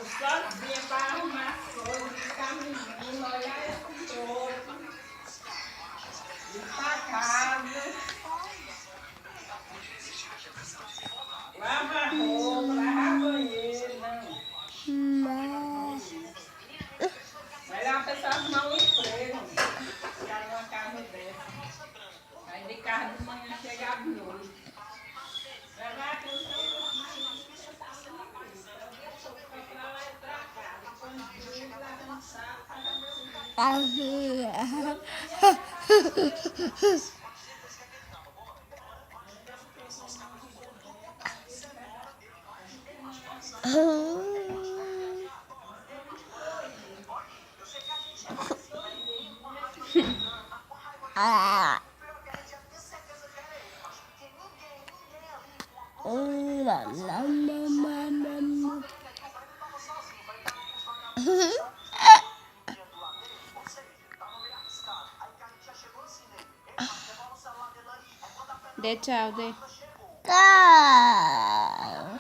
sozinha para arrumar as coisas, ficar menino, olhar esse outro, ir para casa, lavar roupa, lavar banheiro, não. Melhor a pessoa arrumar um emprego, ficar numa casa dessa. Aí de casa de manhã chegar de noite. Levar a atenção para os maridos que você está para lá e para cá. Depois de ir lá dançar, fazendo Dê tchau, dê. Tchau.